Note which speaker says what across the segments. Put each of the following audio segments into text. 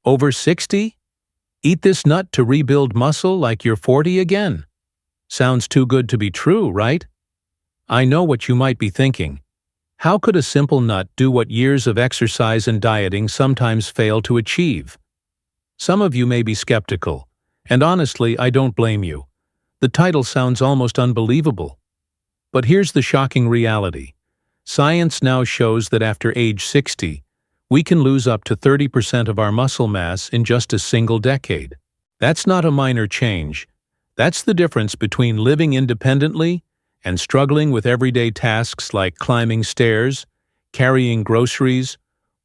Speaker 1: Over 60? Eat this nut to rebuild muscle like you're 40 again. Sounds too good to be true, right? I know what you might be thinking. How could a simple nut do what years of exercise and dieting sometimes fail to achieve? Some of you may be skeptical, and honestly, I don't blame you. The title sounds almost unbelievable. But here's the shocking reality. Science now shows that after age 60, we can lose up to 30% of our muscle mass in just a single decade. That's not a minor change. That's the difference between living independently and struggling with everyday tasks like climbing stairs, carrying groceries,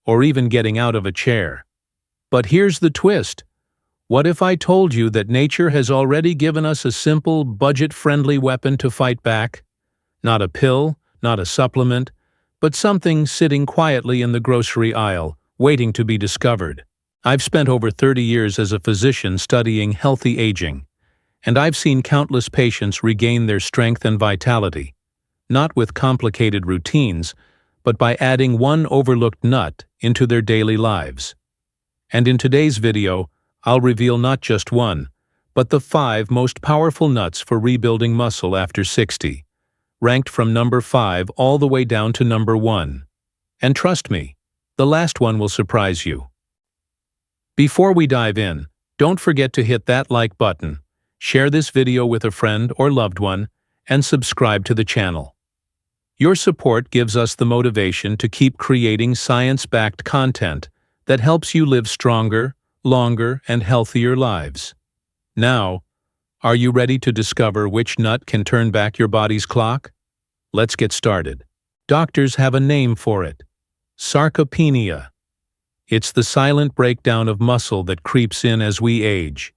Speaker 1: or even getting out of a chair. But here's the twist. What if I told you that nature has already given us a simple, budget-friendly weapon to fight back? Not a pill, not a supplement, but something sitting quietly in the grocery aisle, waiting to be discovered. I've spent over 30 years as a physician studying healthy aging, and I've seen countless patients regain their strength and vitality, not with complicated routines, but by adding one overlooked nut into their daily lives. And in today's video, I'll reveal not just one, but the 5 most powerful nuts for rebuilding muscle after 60. Ranked from number 5 all the way down to number 1. And trust me, the last one will surprise you. Before we dive in, don't forget to hit that like button, share this video with a friend or loved one, and subscribe to the channel. Your support gives us the motivation to keep creating science-backed content that helps you live stronger, longer, and healthier lives. Now, are you ready to discover which nut can turn back your body's clock? Let's get started. Doctors have a name for it: sarcopenia. It's the silent breakdown of muscle that creeps in as we age.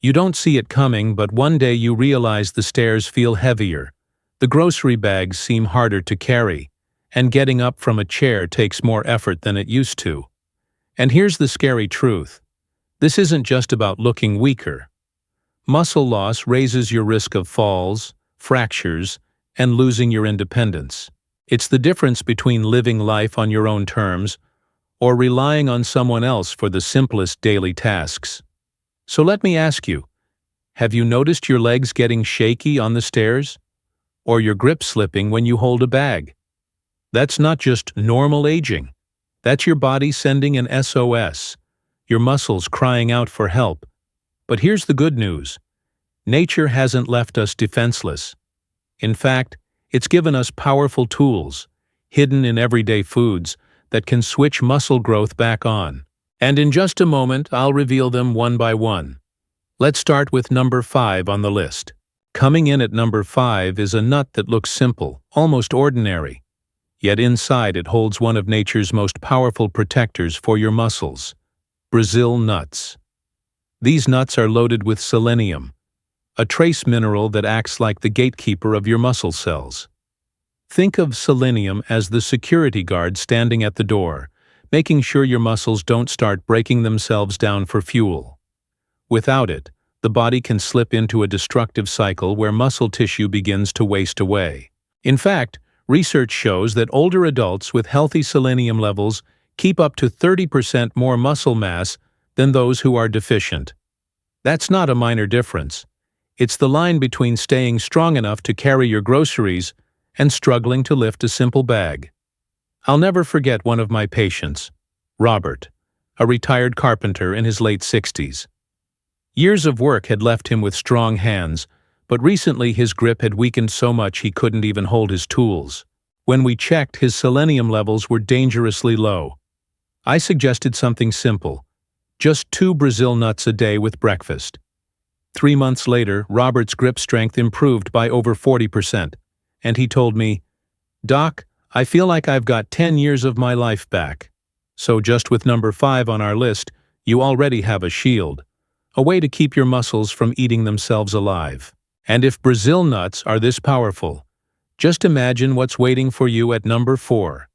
Speaker 1: You don't see it coming, but one day you realize the stairs feel heavier, the grocery bags seem harder to carry, and getting up from a chair takes more effort than it used to. And here's the scary truth. This isn't just about looking weaker. Muscle loss raises your risk of falls, fractures, and losing your independence. It's the difference between living life on your own terms or relying on someone else for the simplest daily tasks. So let me ask you, have you noticed your legs getting shaky on the stairs? Or your grip slipping when you hold a bag? That's not just normal aging. That's your body sending an SOS, your muscles crying out for help. But here's the good news. Nature hasn't left us defenseless. In fact, it's given us powerful tools, hidden in everyday foods, that can switch muscle growth back on. And in just a moment, I'll reveal them one by one. Let's start with number 5 on the list. Coming in at number 5 is a nut that looks simple, almost ordinary. Yet inside it holds one of nature's most powerful protectors for your muscles: Brazil nuts. These nuts are loaded with selenium, a trace mineral that acts like the gatekeeper of your muscle cells. Think of selenium as the security guard standing at the door, making sure your muscles don't start breaking themselves down for fuel. Without it, the body can slip into a destructive cycle where muscle tissue begins to waste away. In fact, research shows that older adults with healthy selenium levels keep up to 30% more muscle mass than those who are deficient. That's not a minor difference. It's the line between staying strong enough to carry your groceries and struggling to lift a simple bag. I'll never forget one of my patients, Robert, a retired carpenter in his late 60s. Years of work had left him with strong hands, but recently his grip had weakened so much he couldn't even hold his tools. When we checked, his selenium levels were dangerously low. I suggested something simple: just 2 Brazil nuts a day with breakfast. 3 months later, Robert's grip strength improved by over 40%, and he told me, "Doc, I feel like I've got 10 years of my life back." So just with number 5 on our list, you already have a shield, a way to keep your muscles from eating themselves alive. And if Brazil nuts are this powerful, just imagine what's waiting for you at number 4,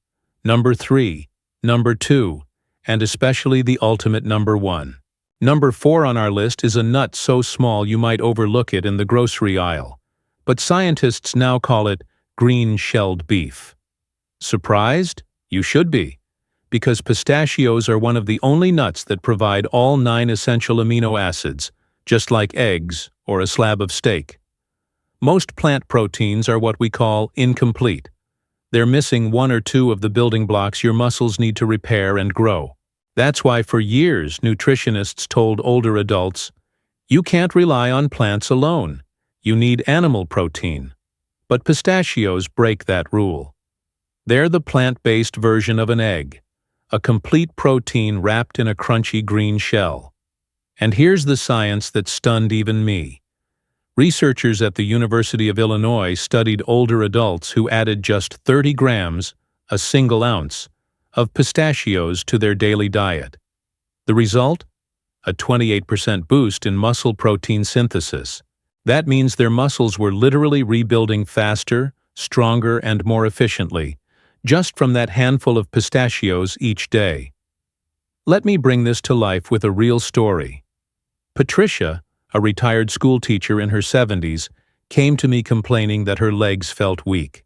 Speaker 1: number 3, number 2, and especially the ultimate number 1. Number 4 on our list is a nut so small you might overlook it in the grocery aisle, but scientists now call it green-shelled beef. Surprised? You should be, because pistachios are one of the only nuts that provide all 9 essential amino acids, just like eggs or a slab of steak. Most plant proteins are what we call incomplete. They're missing 1 or 2 of the building blocks your muscles need to repair and grow. That's why for years nutritionists told older adults, you can't rely on plants alone. You need animal protein. But pistachios break that rule. They're the plant-based version of an egg, a complete protein wrapped in a crunchy green shell. And here's the science that stunned even me. Researchers at the University of Illinois studied older adults who added just 30 grams, a single ounce, of pistachios to their daily diet. The result? A 28% boost in muscle protein synthesis. That means their muscles were literally rebuilding faster, stronger, and more efficiently, just from that handful of pistachios each day. Let me bring this to life with a real story. Patricia, a retired school teacher in her 70s, came to me complaining that her legs felt weak.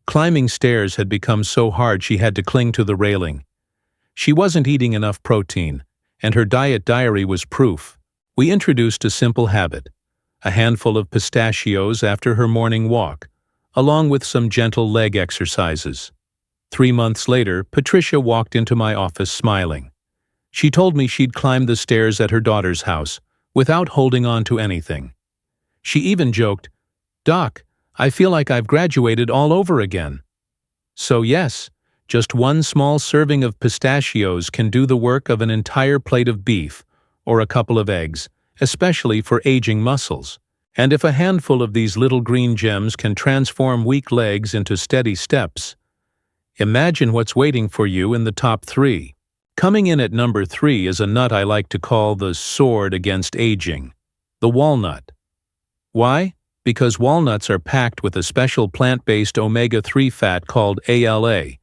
Speaker 1: Climbing stairs had become so hard she had to cling to the railing. She wasn't eating enough protein, and her diet diary was proof. We introduced a simple habit, a handful of pistachios after her morning walk, along with some gentle leg exercises. 3 months later, Patricia walked into my office smiling. She told me she'd climbed the stairs at her daughter's house, without holding on to anything. She even joked, "Doc, I feel like I've graduated all over again." So yes, just 1 small serving of pistachios can do the work of an entire plate of beef or a couple of eggs, especially for aging muscles. And if a handful of these little green gems can transform weak legs into steady steps, imagine what's waiting for you in the top 3. Coming in at number 3 is a nut I like to call the sword against aging, the walnut. Why? Because walnuts are packed with a special plant-based omega-3 fat called ALA,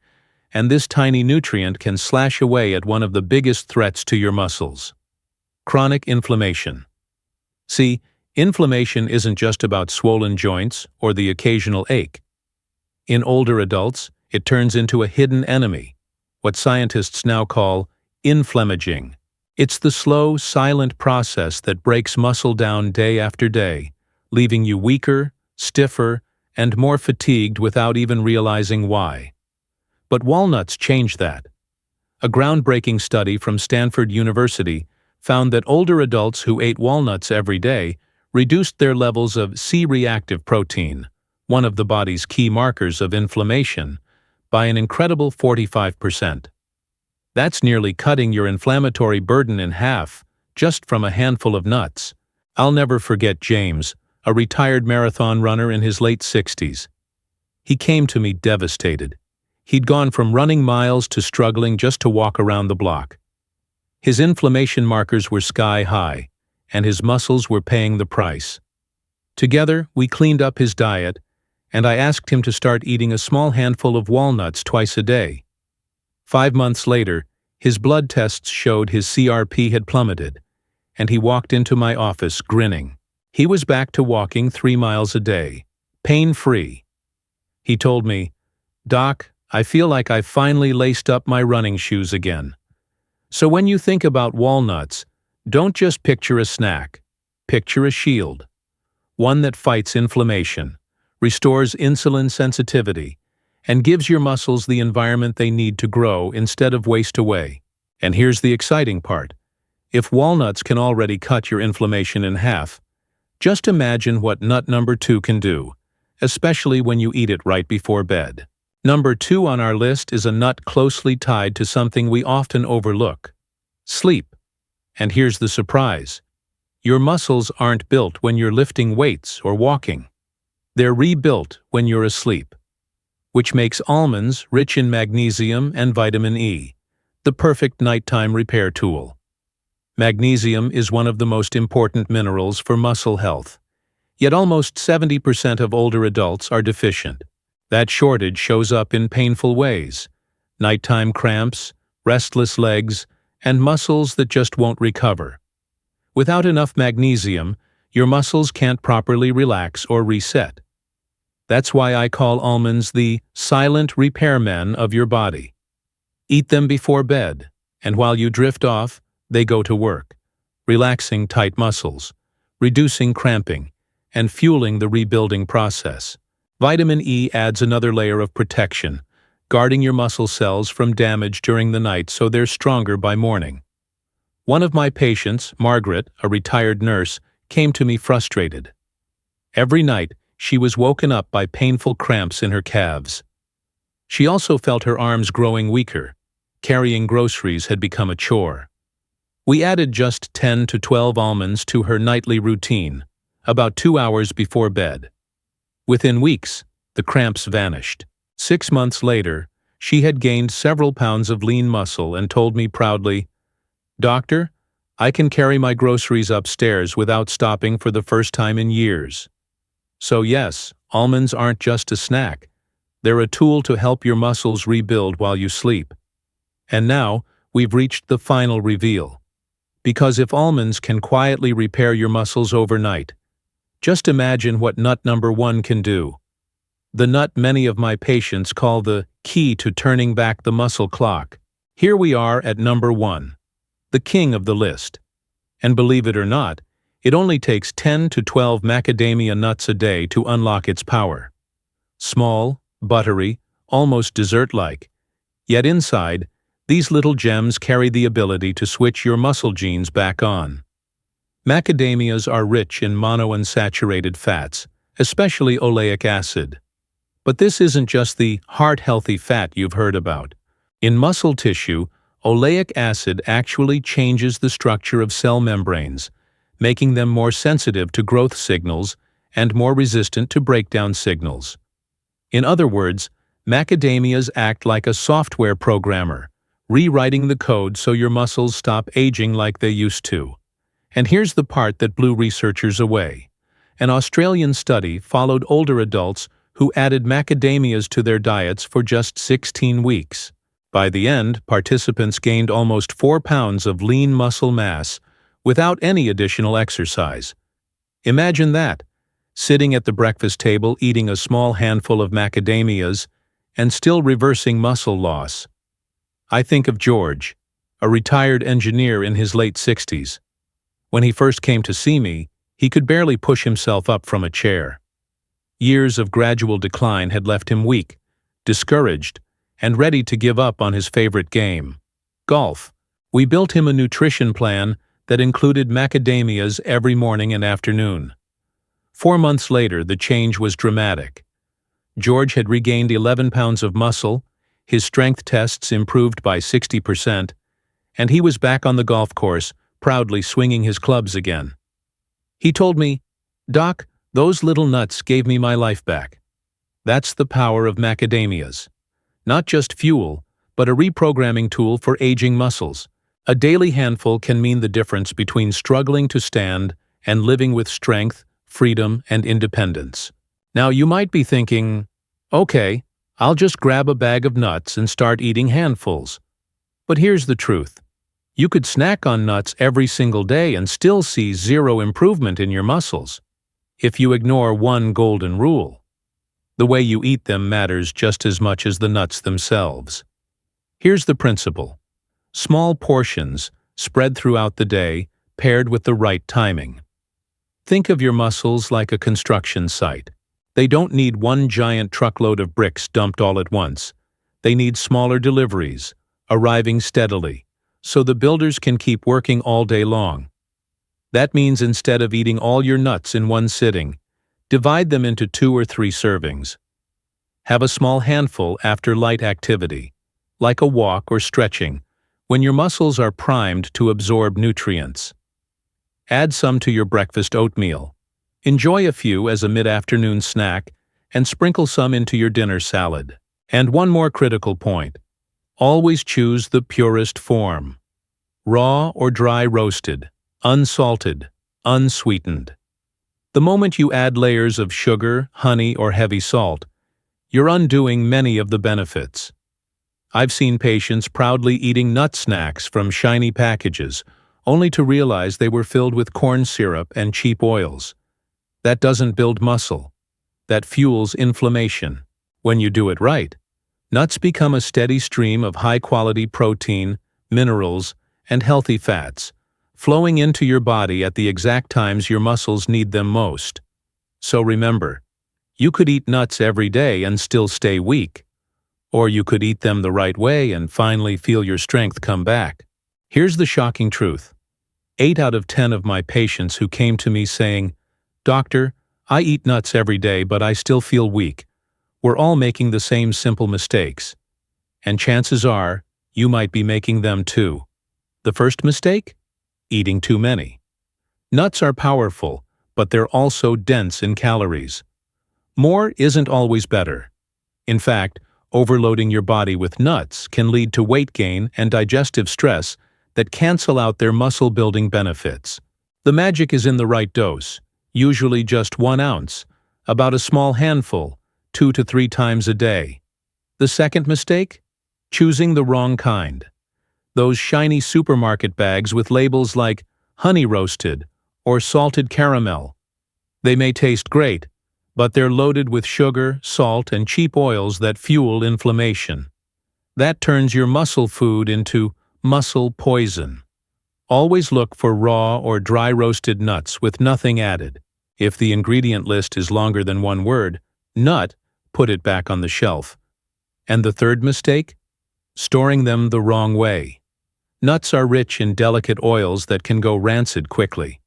Speaker 1: and this tiny nutrient can slash away at one of the biggest threats to your muscles: chronic inflammation. See, inflammation isn't just about swollen joints or the occasional ache. In older adults, it turns into a hidden enemy, what scientists now call inflammaging. It's the slow, silent process that breaks muscle down day after day, leaving you weaker, stiffer, and more fatigued without even realizing why. But walnuts change that. A groundbreaking study from Stanford University found that older adults who ate walnuts every day reduced their levels of C-reactive protein, one of the body's key markers of inflammation, by an incredible 45%. That's nearly cutting your inflammatory burden in half, just from a handful of nuts. I'll never forget James, a retired marathon runner in his late 60s. He came to me devastated. He'd gone from running miles to struggling just to walk around the block. His inflammation markers were sky high, and his muscles were paying the price. Together, we cleaned up his diet, and I asked him to start eating a small handful of walnuts twice a day. 5 months later, his blood tests showed his CRP had plummeted, and he walked into my office grinning. He was back to walking 3 miles a day, pain-free. He told me, "Doc, I feel like I've finally laced up my running shoes again." So when you think about walnuts, don't just picture a snack. Picture a shield. One that fights inflammation, restores insulin sensitivity, and gives your muscles the environment they need to grow instead of waste away. And here's the exciting part. If walnuts can already cut your inflammation in half, just imagine what nut number 2 can do, especially when you eat it right before bed. Number 2 on our list is a nut closely tied to something we often overlook: sleep. And here's the surprise. Your muscles aren't built when you're lifting weights or walking. They're rebuilt when you're asleep, which makes almonds rich in magnesium and vitamin E, the perfect nighttime repair tool. Magnesium is one of the most important minerals for muscle health, yet almost 70% of older adults are deficient. That shortage shows up in painful ways: nighttime cramps, restless legs, and muscles that just won't recover. Without enough magnesium, your muscles can't properly relax or reset. That's why I call almonds the silent repairmen of your body. Eat them before bed, and while you drift off, they go to work, relaxing tight muscles, reducing cramping, and fueling the rebuilding process. Vitamin E adds another layer of protection, guarding your muscle cells from damage during the night so they're stronger by morning. One of my patients, Margaret, a retired nurse, came to me frustrated. Every night, she was woken up by painful cramps in her calves. She also felt her arms growing weaker. Carrying groceries had become a chore. We added just 10 to 12 almonds to her nightly routine, about 2 hours before bed. Within weeks, the cramps vanished. 6 months later, she had gained several pounds of lean muscle and told me proudly, "Doctor, I can carry my groceries upstairs without stopping for the first time in years." So yes, almonds aren't just a snack. They're a tool to help your muscles rebuild while you sleep. And now, we've reached the final reveal. Because if almonds can quietly repair your muscles overnight, just imagine what nut number 1 can do. The nut many of my patients call the key to turning back the muscle clock. Here we are at number 1, the king of the list. And believe it or not, it only takes 10 to 12 macadamia nuts a day to unlock its power. Small, buttery, almost dessert-like. Yet inside, these little gems carry the ability to switch your muscle genes back on. Macadamias are rich in monounsaturated fats, especially oleic acid. But this isn't just the heart-healthy fat you've heard about. In muscle tissue, oleic acid actually changes the structure of cell membranes, making them more sensitive to growth signals and more resistant to breakdown signals. In other words, macadamias act like a software programmer, rewriting the code so your muscles stop aging like they used to. And here's the part that blew researchers away. An Australian study followed older adults who added macadamias to their diets for just 16 weeks. By the end, participants gained almost 4 pounds of lean muscle mass without any additional exercise. Imagine that, sitting at the breakfast table eating a small handful of macadamias and still reversing muscle loss. I think of George, a retired engineer in his late 60s. When he first came to see me, he could barely push himself up from a chair. Years of gradual decline had left him weak, discouraged, and ready to give up on his favorite game, golf. We built him a nutrition plan that included macadamias every morning and afternoon. 4 months later, the change was dramatic. George had regained 11 pounds of muscle, his strength tests improved by 60%, and he was back on the golf course, proudly swinging his clubs again. He told me, "Doc, those little nuts gave me my life back." That's the power of macadamias. Not just fuel, but a reprogramming tool for aging muscles. A daily handful can mean the difference between struggling to stand and living with strength, freedom, and independence. Now you might be thinking, okay, I'll just grab a bag of nuts and start eating handfuls. But here's the truth. You could snack on nuts every single day and still see zero improvement in your muscles if you ignore one golden rule. The way you eat them matters just as much as the nuts themselves. Here's the principle. Small portions, spread throughout the day, paired with the right timing. Think of your muscles like a construction site. They don't need one giant truckload of bricks dumped all at once. They need smaller deliveries, arriving steadily, so the builders can keep working all day long. That means instead of eating all your nuts in one sitting, divide them into 2 or 3 servings. Have a small handful after light activity, like a walk or stretching, when your muscles are primed to absorb nutrients. Add some to your breakfast oatmeal. Enjoy a few as a mid-afternoon snack, and sprinkle some into your dinner salad. And one more critical point. Always choose the purest form. Raw or dry roasted, unsalted, unsweetened. The moment you add layers of sugar, honey, or heavy salt, you're undoing many of the benefits. I've seen patients proudly eating nut snacks from shiny packages, only to realize they were filled with corn syrup and cheap oils. That doesn't build muscle. That fuels inflammation. When you do it right, Nuts become a steady stream of high-quality protein, minerals, and healthy fats, flowing into your body at the exact times your muscles need them most. So remember, you could eat nuts every day and still stay weak, or you could eat them the right way and finally feel your strength come back. Here's the shocking truth. 8 out of 10 of my patients who came to me saying, "Doctor, I eat nuts every day but I still feel weak," we're all making the same simple mistakes. And chances are, you might be making them too. The first mistake? Eating too many. Nuts are powerful, but they're also dense in calories. More isn't always better. In fact, overloading your body with nuts can lead to weight gain and digestive stress that cancel out their muscle-building benefits. The magic is in the right dose, usually just 1 ounce, about a small handful, 2 to 3 times a day. The second mistake? Choosing the wrong kind. Those shiny supermarket bags with labels like honey roasted or salted caramel. They may taste great, but they're loaded with sugar, salt, and cheap oils that fuel inflammation. That turns your muscle food into muscle poison. Always look for raw or dry roasted nuts with nothing added. If the ingredient list is longer than 1 word, nut, put it back on the shelf. And the third mistake? Storing them the wrong way. Nuts are rich in delicate oils that can go rancid quickly.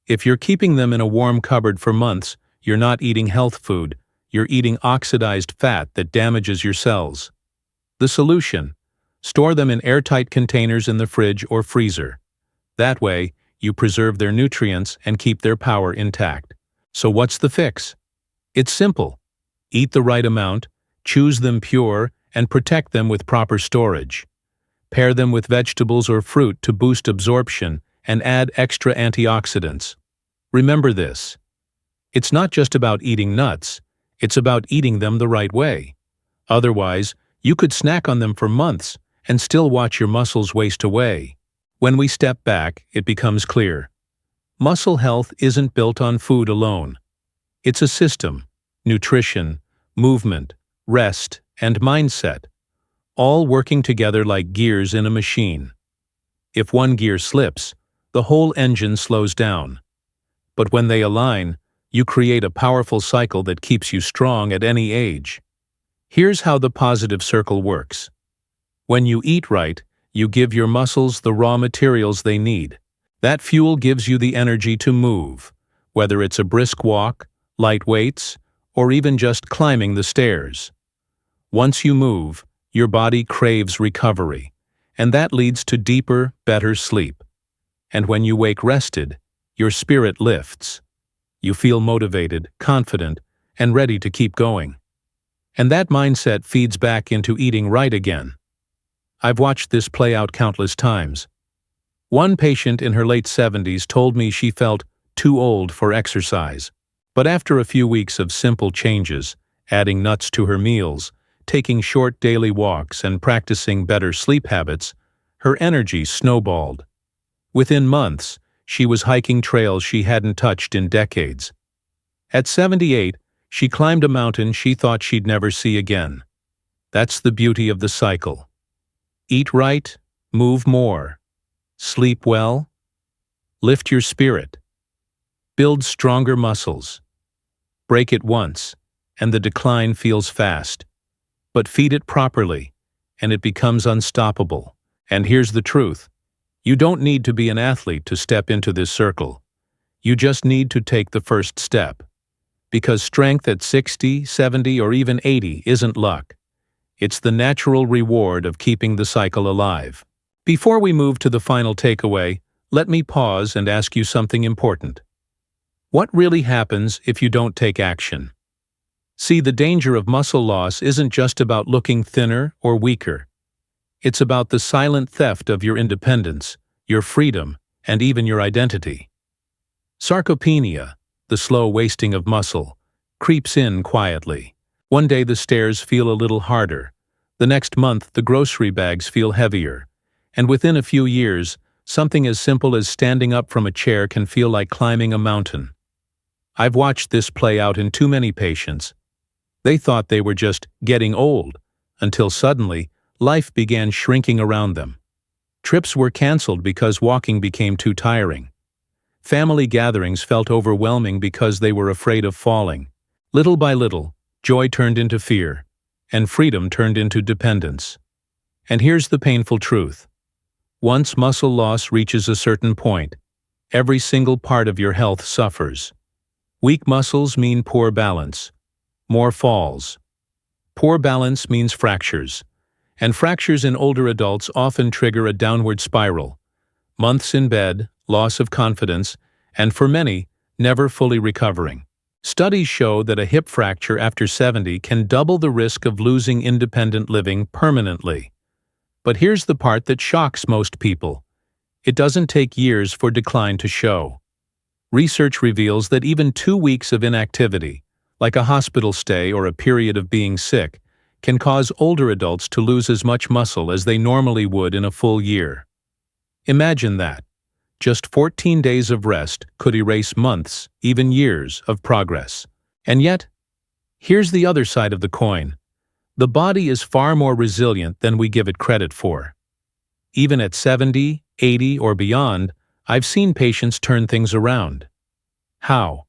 Speaker 1: If you're keeping them in a warm cupboard for months, you're not eating health food, you're eating oxidized fat that damages your cells. The solution: store them in airtight containers in the fridge or freezer. That way, you preserve their nutrients and keep their power intact. So what's the fix? It's simple. Eat the right amount, choose them pure, and protect them with proper storage. Pair them with vegetables or fruit to boost absorption and add extra antioxidants. Remember this. It's not just about eating nuts, it's about eating them the right way. Otherwise, you could snack on them for months and still watch your muscles waste away. When we step back, it becomes clear. Muscle health isn't built on food alone. It's a system: nutrition, movement, rest, and mindset, all working together like gears in a machine. If one gear slips, the whole engine slows down. But when they align, you create a powerful cycle that keeps you strong at any age. Here's how the positive circle works. When you eat right, you give your muscles the raw materials they need. That fuel gives you the energy to move, whether it's a brisk walk, light weights, or even just climbing the stairs. Once you move, your body craves recovery, and that leads to deeper, better sleep. And when you wake rested, your spirit lifts. You feel motivated, confident, and ready to keep going. And that mindset feeds back into eating right again. I've watched this play out countless times. One patient in her late 70s told me she felt too old for exercise. But after a few weeks of simple changes, adding nuts to her meals, taking short daily walks, and practicing better sleep habits, her energy snowballed. Within months, she was hiking trails she hadn't touched in decades. At 78, she climbed a mountain she thought she'd never see again. That's the beauty of the cycle. Eat right, move more. Sleep well. Lift your spirit. Build stronger muscles. Break it once, and the decline feels fast. But feed it properly, and it becomes unstoppable. And here's the truth. You don't need to be an athlete to step into this circle. You just need to take the first step. Because strength at 60, 70, or even 80 isn't luck. It's the natural reward of keeping the cycle alive. Before we move to the final takeaway, let me pause and ask you something important. What really happens if you don't take action? See, the danger of muscle loss isn't just about looking thinner or weaker. It's about the silent theft of your independence, your freedom, and even your identity. Sarcopenia, the slow wasting of muscle, creeps in quietly. One day the stairs feel a little harder. The next month the grocery bags feel heavier. And within a few years, something as simple as standing up from a chair can feel like climbing a mountain. I've watched this play out in too many patients. They thought they were just getting old, until suddenly, life began shrinking around them. Trips were canceled because walking became too tiring. Family gatherings felt overwhelming because they were afraid of falling. Little by little, joy turned into fear, and freedom turned into dependence. And here's the painful truth. Once muscle loss reaches a certain point, every single part of your health suffers. Weak muscles mean poor balance, more falls. Poor balance means fractures, and fractures in older adults often trigger a downward spiral. Months in bed, loss of confidence, and for many, never fully recovering. Studies show that a hip fracture after 70 can double the risk of losing independent living permanently. But here's the part that shocks most people. It doesn't take years for decline to show. Research reveals that even 2 weeks of inactivity, like a hospital stay or a period of being sick, can cause older adults to lose as much muscle as they normally would in a full year. Imagine that. Just 14 days of rest could erase months, even years, of progress. And yet, here's the other side of the coin. The body is far more resilient than we give it credit for. Even at 70, 80, or beyond, I've seen patients turn things around. How?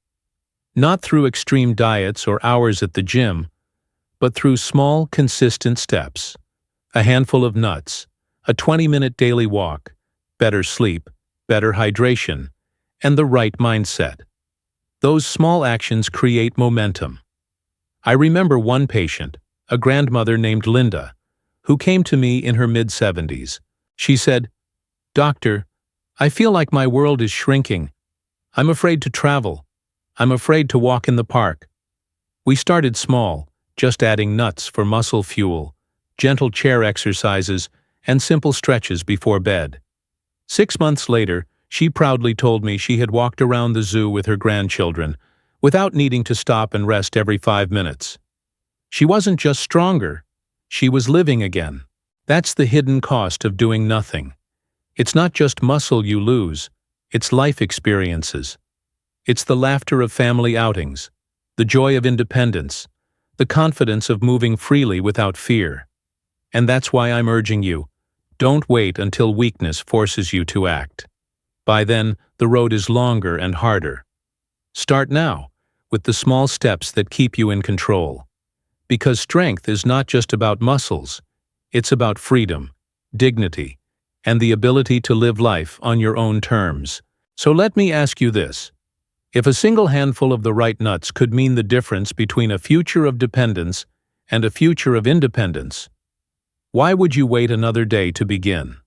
Speaker 1: Not through extreme diets or hours at the gym, but through small, consistent steps. A handful of nuts, a 20-minute daily walk, better sleep, better hydration, and the right mindset. Those small actions create momentum. I remember one patient, a grandmother named Linda, who came to me in her mid-70s. She said, "Doctor, I feel like my world is shrinking. I'm afraid to travel. I'm afraid to walk in the park." We started small, just adding nuts for muscle fuel, gentle chair exercises, and simple stretches before bed. 6 months later, she proudly told me she had walked around the zoo with her grandchildren without needing to stop and rest every 5 minutes. She wasn't just stronger, she was living again. That's the hidden cost of doing nothing. It's not just muscle you lose, it's life experiences. It's the laughter of family outings, the joy of independence, the confidence of moving freely without fear. And that's why I'm urging you, don't wait until weakness forces you to act. By then, the road is longer and harder. Start now, with the small steps that keep you in control. Because strength is not just about muscles, it's about freedom, dignity, and the ability to live life on your own terms. So let me ask you this. If a single handful of the right nuts could mean the difference between a future of dependence and a future of independence, why would you wait another day to begin?